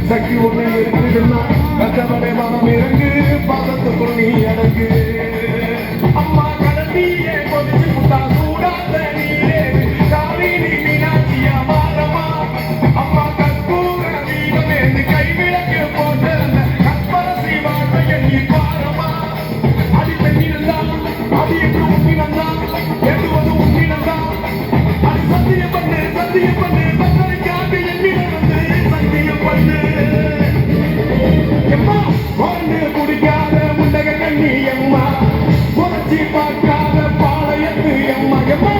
சக்தி ஒண்ணு இருக்குதுன்னா கட்டவரை மனம் இறங்கு பாதத்துக்குள் நீ அடங்கு அம்மா கடத்தியே கொதிச்சு புட்டா சூடாத நீரே காவிரி மீனாட்சியா மாறமா அம்மா கற்பூர தீபமேந்து கைவிளக்கு போட்ட கற்பரசி வாழ்வை எண்ணி பாரமா அடி பெண்ணிருந்தா அது என்று உண்மைனந்தா எதுவது உண்மைனந்தா அது சத்தியம் பண்ணு பத்தரைக்காக என்னிடம் வந்து சத்தியம் பண்ணு எம்மா வாழ்ந்து குடிக்காத முண்டக கண்ணி எம்மா புரட்சி பார்க்காத பாளையத்து எம்மா எம்மா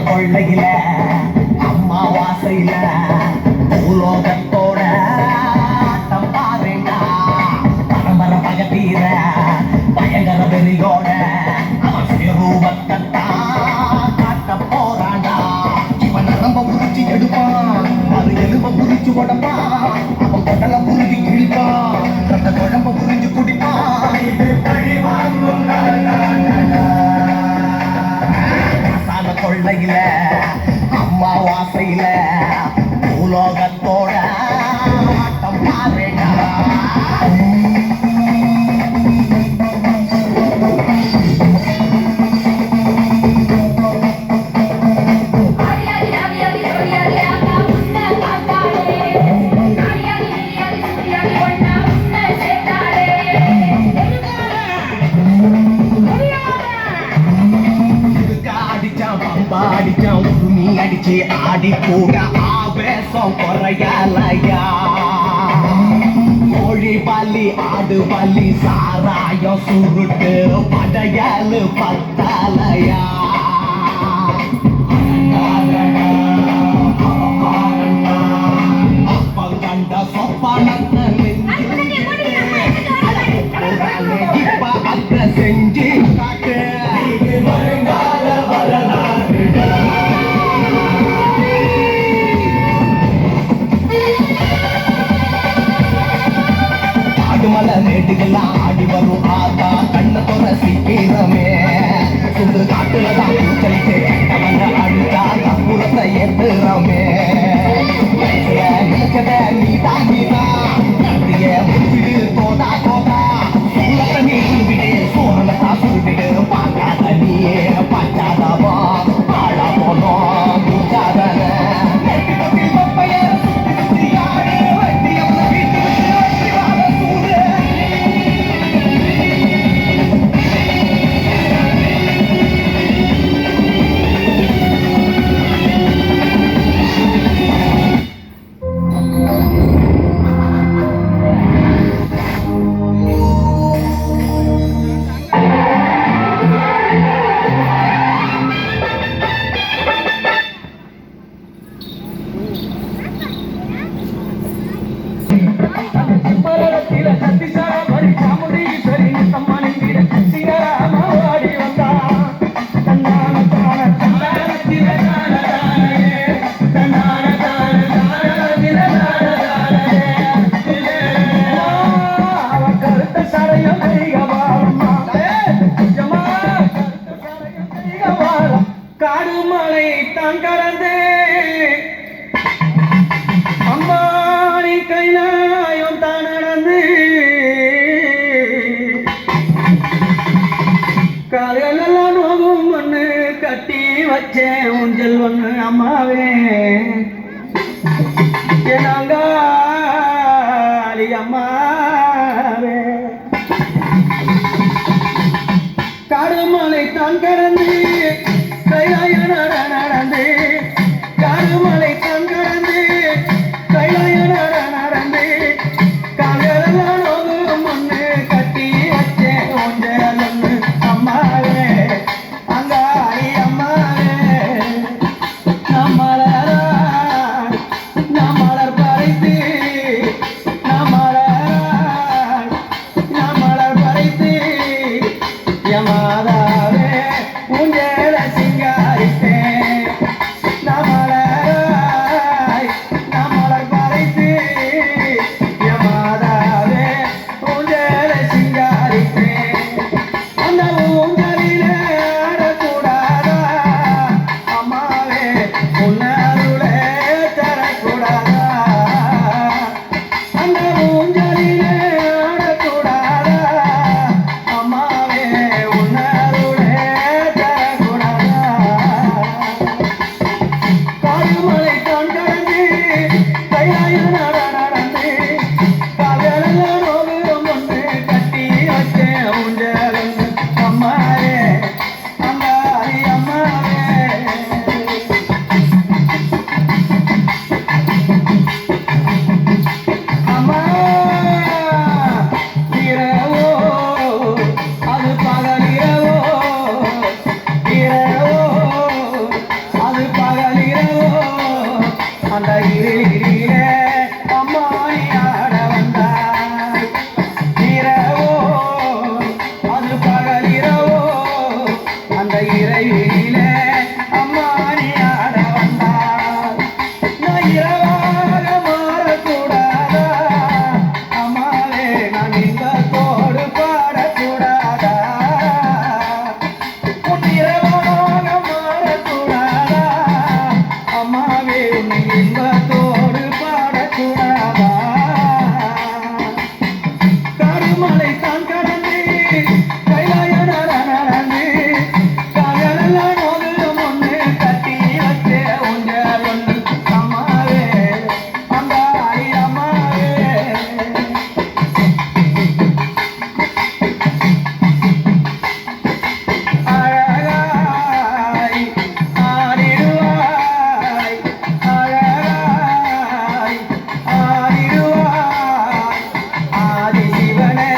கொள்ளையில அம்மாவாசையில பூலோகத்தோட ஆட்டம் பாருண்டா பரம்பர பகத்தீர பயங்கர வெறியோட அவன் சுயரூபத்தான் காட்ட போறாண்டா இவன் நரம்ப புரிச்சு எடுப்பான் அது எலும்ப புரிச்சு உடப்பான் அவன் கொடல புரிஞ்சு கிழிப்பான் அந்த குழம்ப புரிஞ்சு குடிப்பான் இது பழி வாங்கும் கொள்ளையில அம்மாவாசையில பூலோகத்தோட ஆட்டம் பாருடா அடிச்சான் உருமி அடிச்சு ஆடி கூட ஆவேசம் குறையலையா கோழி பள்ளி ஆடு பள்ளி சாராயம் சுருட்டு படையலு பத்தலையா அப்பம் கண்ட சொப்பனத்தை இப்ப அத செஞ்சு காட்டு வருங்கால வரலாறு ஆடுமலை மேட்டுக்கெல்லாம் ஆடி வரும் ஆத்தா கண்ண தொற சீக்கிரமே சுண்டு காட்டுலதான் பூச்சலிட்டு கவன அழுதா கப்புறத்தை ஏத்துறமே நீ தாங்கிதான் முடிச்சிடு தோதா தோதா சூழல நீ விடு சோழலத்தா சுருவிடு பார்க்காத நீயே பச்சாதவா ஆழ போனோம் பூச்சாதன காடுமலை தான் கடந்து அம்பானி கைலாயம் தான் நடந்து கால்களெல்லாம் நோகும் மண்ணு கட்டி வச்சேன் ஊஞ்சல் ஒண்ணு அம்மாவே என்னாங்காளி அம்மாவே காடுமலை தான் கடந்து கைலாய நடந்து காடுமலை தான் கடந்து கைலாய நடந்து கால்களெல்லாம் நோகும் மண்ணு கட்டி வச்சேன் ஊஞ்சல் ஒண்ணு அம்மாவே அங்காளி அம்மாவே நம்மளர் பறைத்து நம்மளர் பறைத்து யமாதாவே ஊஞ்சல சிங்காரித்தேன் நம்மளர் பறைத்து யமாதாவே ஊஞ்சல சிங்காரித்தேன் அந்த ஊஞ்சலிலே ஆடக்கூடாதா அம்மா இன்பத்தோடு பாடக்கூடாதா கருமலை தான் கடந்து கைலாய நடந்து காயலெல்லாம் மோதிரம் ஒன்று கட்டி வச்சே ஊஞ்சல் ஒன்று அம்மாவே அம்பாடி அம்மாவே அழகாய் ஆடிடுவாய் அழகாய் ஆடிடுவாய் ஆதி சிவனே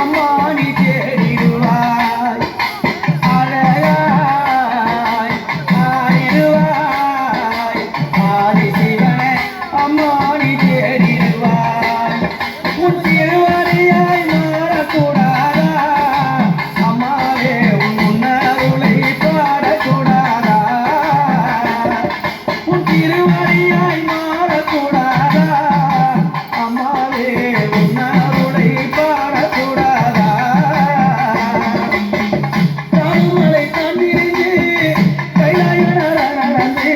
அம்மா நீ தேடிடுவாய் அழகாய் ஆடிடுவாய் ஆதி சிவனே அம்மா நீ தேடிடுவாய் உன் திருவடியாய் மாறக்கூடாதா அம்மாவே உன் உன்னருளை பாடக்கூடாதா உன் திருவடியாய் மாறக்கூடாதா அம்மாவே உன்னருளை பாடக்கூடாதா கருமலை தான் விரிஞ்சு கைலாய நடந்து